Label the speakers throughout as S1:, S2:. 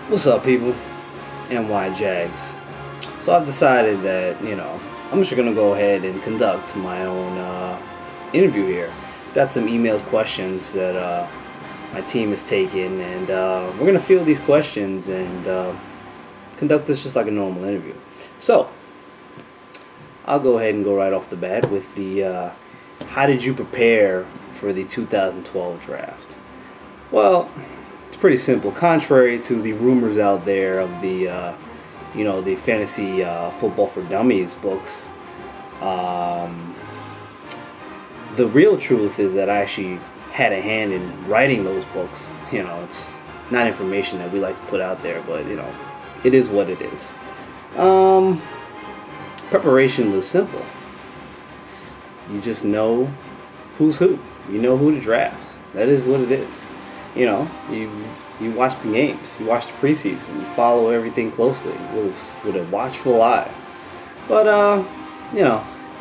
S1: What's up, people? NY Jagz. So I've decided that, I'm just going to go ahead and conduct my own interview here. Got some emailed questions that my team has taken, and we're going to field these questions and conduct this just like a normal interview. So, I'll go ahead and go right off the bat with the how did you prepare for the 2012 draft? Well, it's pretty simple. Contrary to the rumors out there of the the fantasy football for dummies books, the real truth is that I actually had a hand in writing those books. It's not information that we like to put out there, but it is what it is. Preparation was simple. You just know who's who. You know who to draft. That is what it is. You watch the games. You watch the preseason. You follow everything closely. It was with a watchful eye. But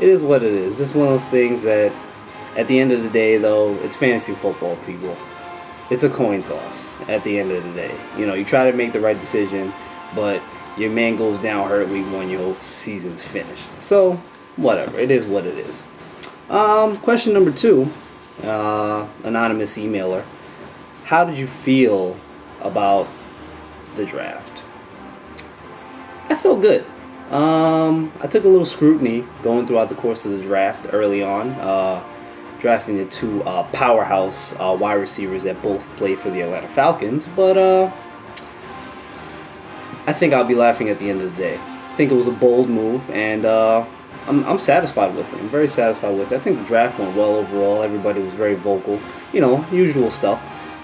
S1: it is what it is. Just one of those things that, at the end of the day, though, it's fantasy football, people. It's a coin toss. At the end of the day, you try to make the right decision, but your man goes down hurt week 1, your whole season's finished. So, whatever. It is what it is. Question number 2, anonymous emailer. How did you feel about the draft? I felt good. I took a little scrutiny going throughout the course of the draft early on, drafting the 2 powerhouse wide receivers that both played for the Atlanta Falcons, but I think I'll be laughing at the end of the day. I think it was a bold move, and I'm satisfied with it. I'm very satisfied with it. I think the draft went well overall. Everybody was very vocal. Usual stuff.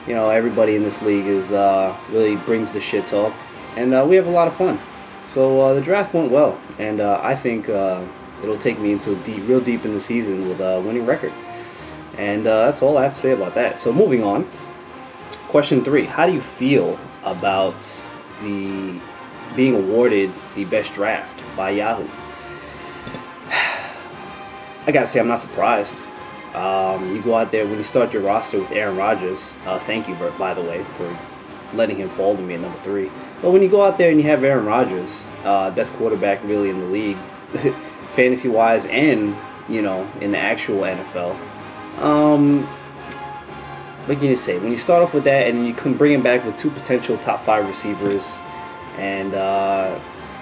S1: Everybody in this league is really brings the shit talk, and we have a lot of fun. So the draft went well, and I think it'll take me into real deep in the season with a winning record. And that's all I have to say about that. So moving on. Question 3: how do you feel about the being awarded the best draft by Yahoo? I gotta say, I'm not surprised. You go out there when you start your roster with Aaron Rodgers. Thank you, by the way, for letting him fall to me at number 3. But when you go out there and you have Aaron Rodgers, best quarterback really in the league, fantasy-wise, and in the actual NFL. What can you say? When you start off with that, and you can bring him back with 2 potential top 5 receivers, and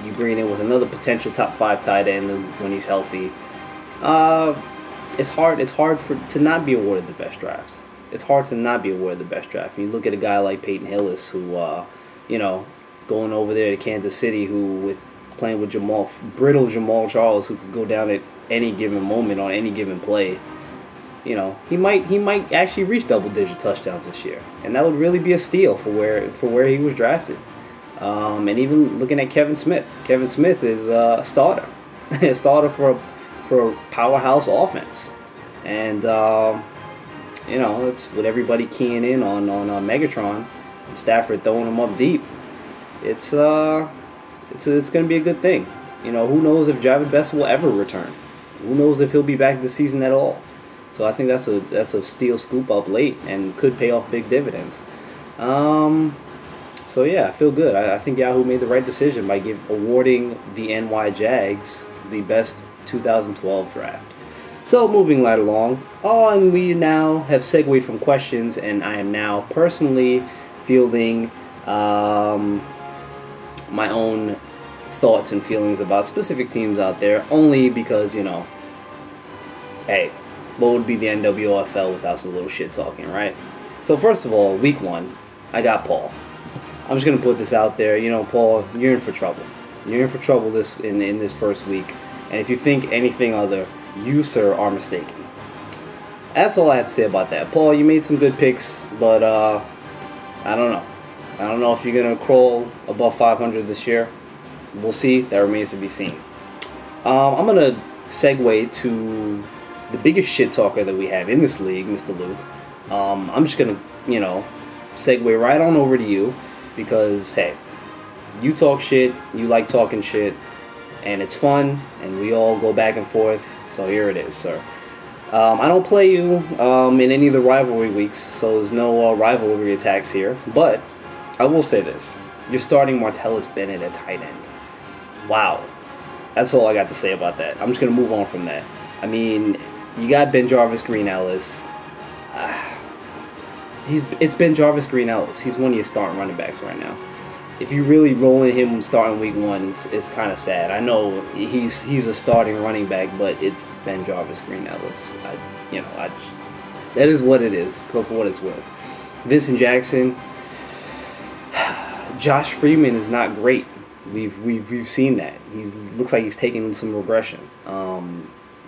S1: you bring it in with another potential top 5 tight end when he's healthy. It's hard to not be awarded the best draft. It's hard to not be awarded the best draft. You look at a guy like Peyton Hillis, who, going over there to Kansas City, playing with brittle Jamal Charles, who could go down at any given moment on any given play. He might actually reach double-digit touchdowns this year, and that would really be a steal for where he was drafted. And even looking at Kevin Smith. Kevin Smith is a starter, a starter for a powerhouse offense, and it's with everybody keying in on Megatron and Stafford throwing him up deep. It's going to be a good thing. Who knows if Javid Best will ever return? Who knows if he'll be back this season at all? So I think that's a steal scoop up late and could pay off big dividends. So yeah, I feel good. I think Yahoo made the right decision by awarding the NY Jagz the best 2012 draft. So moving right along, and we now have segued from questions, and I am now personally fielding my own thoughts and feelings about specific teams out there, only because, hey, what would be the NWFL without some little shit talking, right? So first of all, week 1, I got Paul. I'm just going to put this out there. Paul, you're in for trouble. You're in for trouble in this first week. And if you think anything other, you, sir, are mistaken. That's all I have to say about that. Paul, you made some good picks, but I don't know. I don't know if you're going to crawl above 500 this year. We'll see. That remains to be seen. I'm going to segue to the biggest shit talker that we have in this league, Mr. Luke. I'm just going to, segue right on over to you because, hey, you talk shit, you like talking shit, and it's fun, and we all go back and forth, so here it is, sir. I don't play you in any of the rivalry weeks, so there's no rivalry attacks here, but I will say this. You're starting Martellus Bennett at tight end. Wow. That's all I got to say about that. I'm just going to move on from that. I mean, you got Ben Jarvis Green Ellis. It's Ben Jarvis Green Ellis. He's one of your starting running backs right now. If you really rolling him starting week 1, it's kind of sad. I know he's a starting running back, but it's Ben Jarvis Green Ellis. That is what it is. Go for what it's worth. Vincent Jackson. Josh Freeman is not great. We've seen that. He looks like he's taking some regression.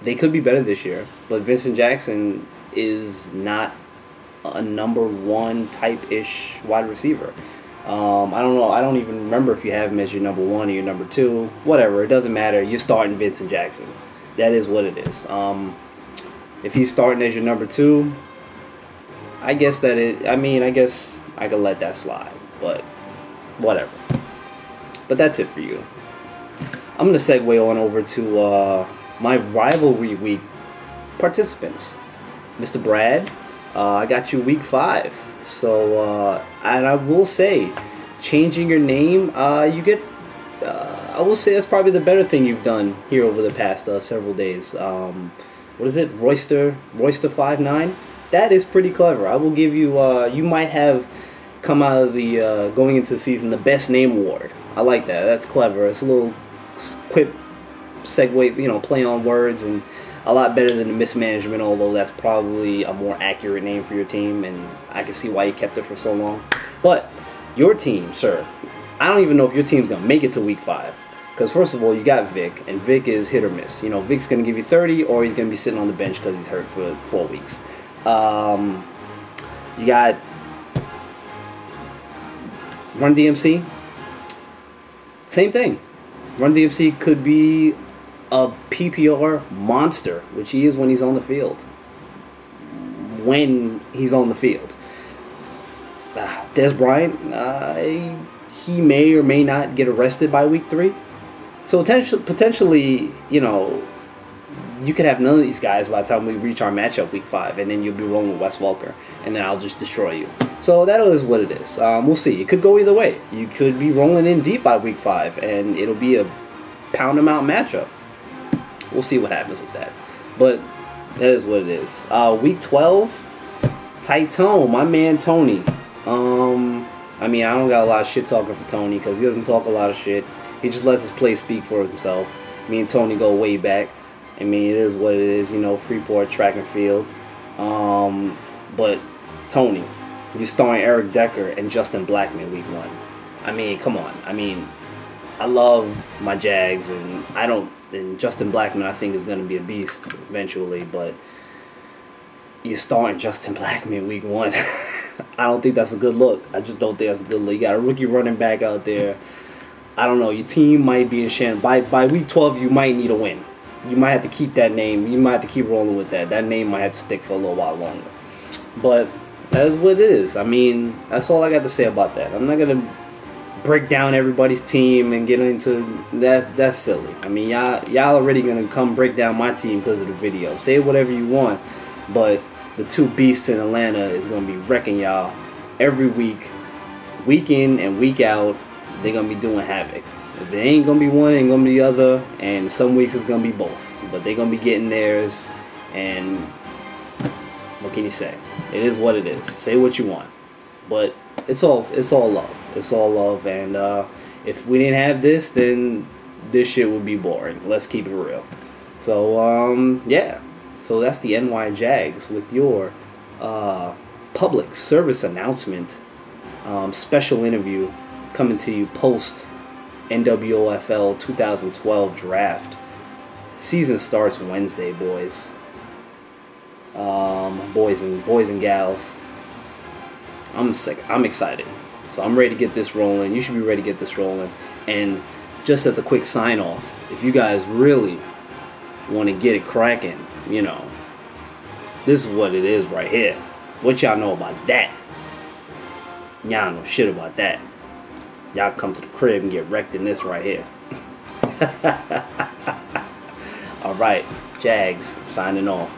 S1: They could be better this year, but Vincent Jackson is not a number 1 type-ish wide receiver. I don't know. I don't even remember if you have him as your number 1 or your number 2. Whatever. It doesn't matter. You're starting Vincent Jackson. That is what it is. If he's starting as your number 2, I guess I could let that slide. But whatever. But that's it for you. I'm going to segue on over to my rivalry week participants. Mr. Brad, I got you week 5. So, and I will say, changing your name, you get, I will say that's probably the better thing you've done here over the past several days. What is it? Royster 59? That is pretty clever. I will give you, you might have come out of the, going into the season, the best name award. I like that. That's clever. It's a little quip, segue, play on words, and a lot better than the mismanagement, although that's probably a more accurate name for your team, and I can see why you kept it for so long. But your team, sir, I don't even know if your team's going to make it to week 5. Because first of all, you got Vic, and Vic is hit or miss. Vic's going to give you 30, or he's going to be sitting on the bench because he's hurt for 4 weeks. You got Run DMC. Same thing. Run DMC could be a PPR monster, which he is when he's on the field. When he's on the field. Des Bryant, he may or may not get arrested by week 3. So potentially, you could have none of these guys by the time we reach our matchup week 5, and then you'll be rolling with Wes Welker, and then I'll just destroy you. So that is what it is. We'll see. It could go either way. You could be rolling in deep by week 5, and it'll be a pound-them-out matchup. We'll see what happens with that. But that is what it is. Week 12, Titone, my man Tony. I don't got a lot of shit talking for Tony because he doesn't talk a lot of shit. He just lets his play speak for himself. Me and Tony go way back. It is what it is, Freeport track and field. But Tony, you're starring Eric Decker and Justin Blackman week 1. Come on. I love my Jags, and Justin Blackman I think is going to be a beast eventually, but you're starting Justin Blackman week 1. I don't think that's a good look. I just don't think that's a good look. You got a rookie running back out there. I don't know. Your team might be in shambles. By week 12, you might need a win. You might have to keep that name. You might have to keep rolling with that. That name might have to stick for a little while longer. But that is what it is. That's all I got to say about that. I'm not going to break down everybody's team and get into that. That's silly. Y'all already going to come break down my team because of the video. Say whatever you want, but the 2 beasts in Atlanta is going to be wrecking y'all every week, week in and week out. They're going to be doing havoc. If it ain't going to be one, it ain't going to be the other. And some weeks it's going to be both. But they're going to be getting theirs. And what can you say? It is what it is. Say what you want. But it's all love. It's all love. And if we didn't have this, then this shit would be boring. Let's keep it real. So, yeah. So that's the NY Jags with your public service announcement. Special interview coming to you post NWOFL 2012 draft. Season starts Wednesday, boys. Boys and gals. I'm excited. So I'm ready to get this rolling. You should be ready to get this rolling. And just as a quick sign off, if you guys really want to get it cracking, this is what it is right here. What y'all know about that? Y'all know shit about that. Y'all come to the crib and get wrecked in this right here. Alright, Jags signing off.